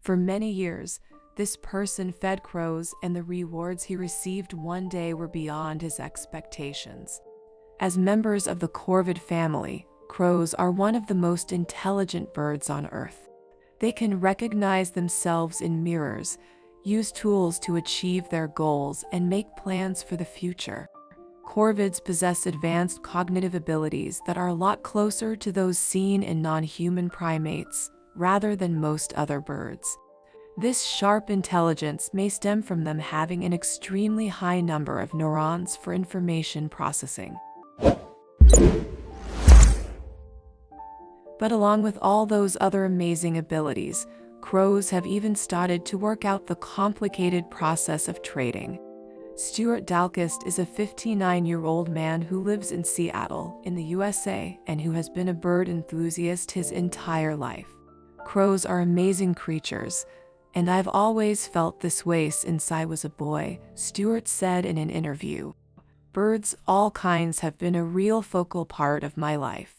For many years, this person fed crows, and the rewards he received one day were beyond his expectations. As members of the corvid family, crows are one of the most intelligent birds on Earth. They can recognize themselves in mirrors, use tools to achieve their goals, and make plans for the future. Corvids possess advanced cognitive abilities that are a lot closer to those seen in non-human primates, rather than most other birds. This sharp intelligence may stem from them having an extremely high number of neurons for information processing. But along with all those other amazing abilities, crows have even started to work out the complicated process of trading. Stuart Dalkist is a 59-year-old man who lives in Seattle, in the USA, and who has been a bird enthusiast his entire life. Crows are amazing creatures, and I've always felt this way since I was a boy, Stuart said in an interview. Birds, all kinds, have been a real focal part of my life.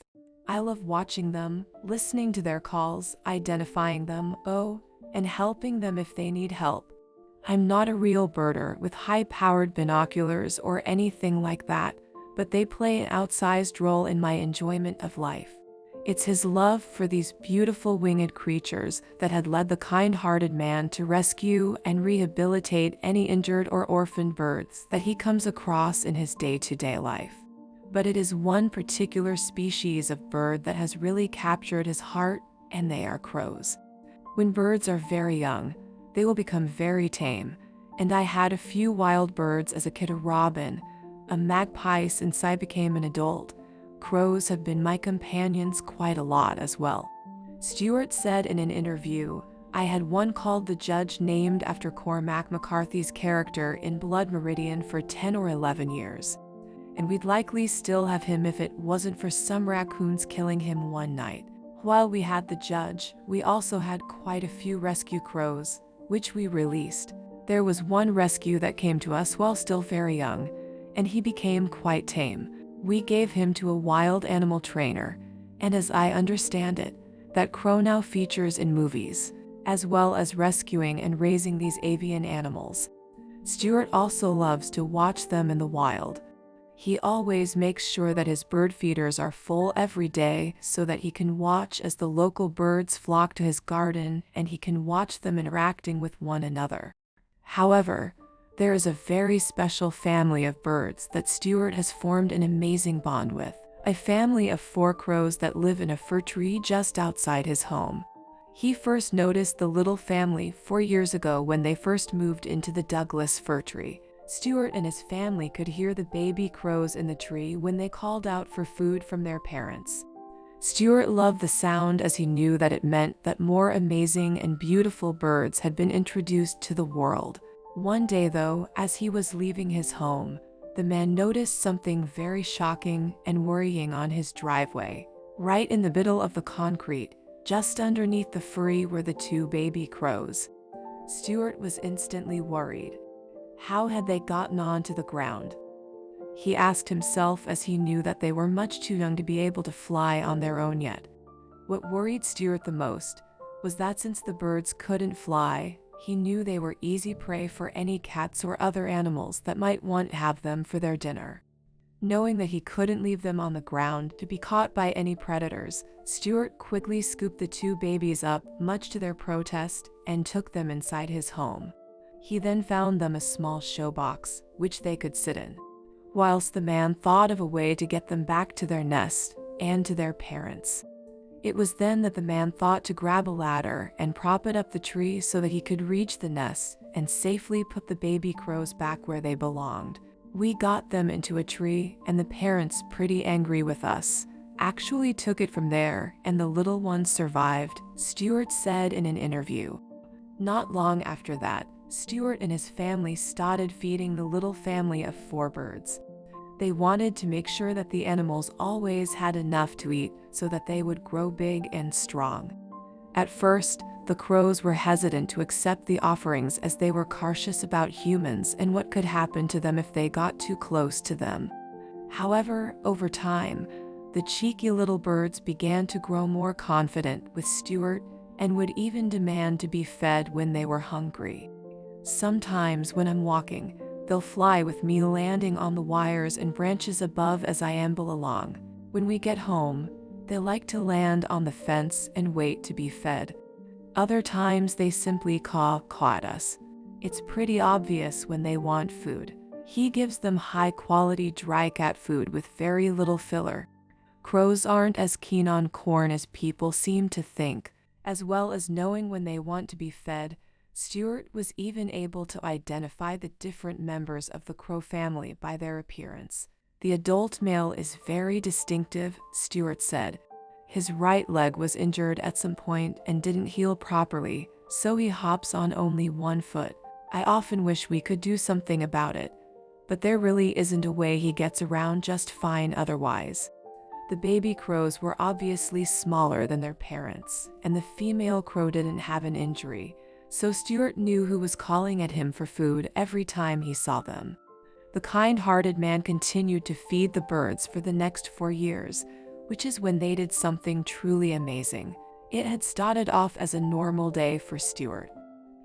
I love watching them, listening to their calls, identifying them, and helping them if they need help. I'm not a real birder with high-powered binoculars or anything like that, but they play an outsized role in my enjoyment of life. It's his love for these beautiful winged creatures that had led the kind-hearted man to rescue and rehabilitate any injured or orphaned birds that he comes across in his day-to-day life. But it is one particular species of bird that has really captured his heart, and they are crows. When birds are very young, they will become very tame, and I had a few wild birds as a kid: a robin, a magpie since I became an adult. Crows have been my companions quite a lot as well. Stuart said in an interview, I had one called the Judge, named after Cormac McCarthy's character in Blood Meridian, for 10 or 11 years. And we'd likely still have him if it wasn't for some raccoons killing him one night. While we had the Judge, we also had quite a few rescue crows, which we released. There was one rescue that came to us while still very young, and he became quite tame. We gave him to a wild animal trainer, and as I understand it, that crow now features in movies, as well as rescuing and raising these avian animals. Stuart also loves to watch them in the wild. He always makes sure that his bird feeders are full every day so that he can watch as the local birds flock to his garden and he can watch them interacting with one another. However, there is a very special family of birds that Stuart has formed an amazing bond with, a family of 4 crows that live in a fir tree just outside his home. He first noticed the little family 4 years ago when they first moved into the Douglas fir tree. Stuart and his family could hear the baby crows in the tree when they called out for food from their parents. Stuart loved the sound as he knew that it meant that more amazing and beautiful birds had been introduced to the world. One day though, as he was leaving his home, the man noticed something very shocking and worrying on his driveway. Right in the middle of the concrete, just underneath the furry, were the 2 baby crows. Stuart was instantly worried. How had they gotten onto the ground? He asked himself, as he knew that they were much too young to be able to fly on their own yet. What worried Stuart the most was that since the birds couldn't fly, he knew they were easy prey for any cats or other animals that might want to have them for their dinner. Knowing that he couldn't leave them on the ground to be caught by any predators, Stuart quickly scooped the 2 babies up, much to their protest, and took them inside his home. He then found them a small showbox, which they could sit in, whilst the man thought of a way to get them back to their nest and to their parents. It was then that the man thought to grab a ladder and prop it up the tree so that he could reach the nest and safely put the baby crows back where they belonged. We got them into a tree, and the parents, pretty angry with us, actually took it from there, and the little ones survived, Stuart said in an interview. Not long after that, Stuart and his family started feeding the little family of 4 birds. They wanted to make sure that the animals always had enough to eat so that they would grow big and strong. At first, the crows were hesitant to accept the offerings as they were cautious about humans and what could happen to them if they got too close to them. However, over time, the cheeky little birds began to grow more confident with Stuart, and would even demand to be fed when they were hungry. Sometimes when I'm walking, they'll fly with me, landing on the wires and branches above as I amble along. When we get home, they like to land on the fence and wait to be fed. Other times they simply caw at us. It's pretty obvious when they want food. He gives them high-quality dry cat food with very little filler. Crows aren't as keen on corn as people seem to think. As well as knowing when they want to be fed, Stuart was even able to identify the different members of the crow family by their appearance. The adult male is very distinctive, Stuart said. His right leg was injured at some point and didn't heal properly, so he hops on only one foot. I often wish we could do something about it, but there really isn't a way. He gets around just fine otherwise. The baby crows were obviously smaller than their parents, and the female crow didn't have an injury, so Stuart knew who was calling at him for food every time he saw them. The kind-hearted man continued to feed the birds for the next 4 years, which is when they did something truly amazing. It had started off as a normal day for Stuart.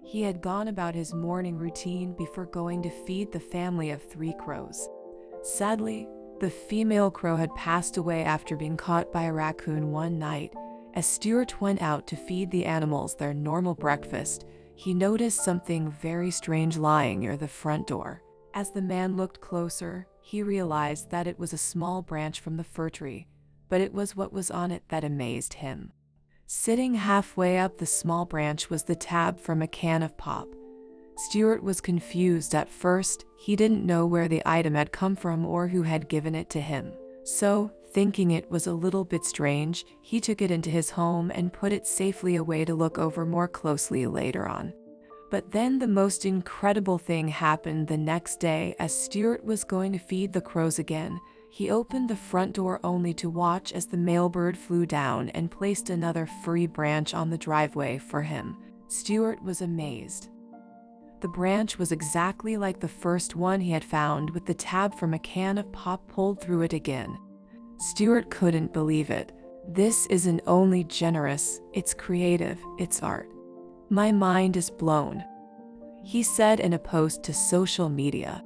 He had gone about his morning routine before going to feed the family of 3 crows. Sadly, the female crow had passed away after being caught by a raccoon one night. As Stuart went out to feed the animals their normal breakfast, he noticed something very strange lying near the front door. As the man looked closer, he realized that it was a small branch from the fir tree, but it was what was on it that amazed him. Sitting halfway up the small branch was the tab from a can of pop. Stuart was confused at first. He didn't know where the item had come from or who had given it to him. So, thinking it was a little bit strange, he took it into his home and put it safely away to look over more closely later on. But then the most incredible thing happened the next day. As Stuart was going to feed the crows again, he opened the front door only to watch as the male bird flew down and placed another furry branch on the driveway for him. Stuart was amazed. The branch was exactly like the first one he had found, with the tab from a can of pop pulled through it again. Stuart couldn't believe it. This isn't only generous, it's creative, it's art. My mind is blown, he said in a post to social media.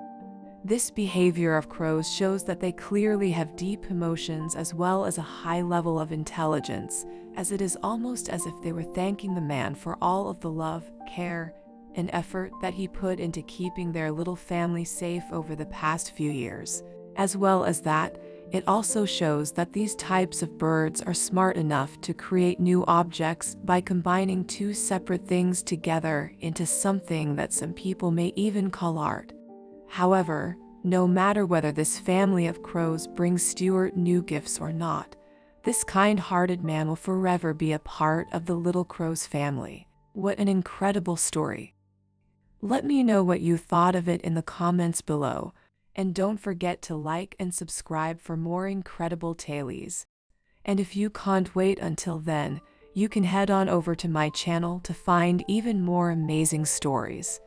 This behavior of crows shows that they clearly have deep emotions as well as a high level of intelligence, as it is almost as if they were thanking the man for all of the love, care, and effort that he put into keeping their little family safe over the past few years. As well as that, it also shows that these types of birds are smart enough to create new objects by combining 2 separate things together into something that some people may even call art. However, no matter whether this family of crows brings Stuart new gifts or not, this kind-hearted man will forever be a part of the little crow's family. What an incredible story. Let me know what you thought of it in the comments below, and don't forget to like and subscribe for more incredible tales. And if you can't wait until then, you can head on over to my channel to find even more amazing stories.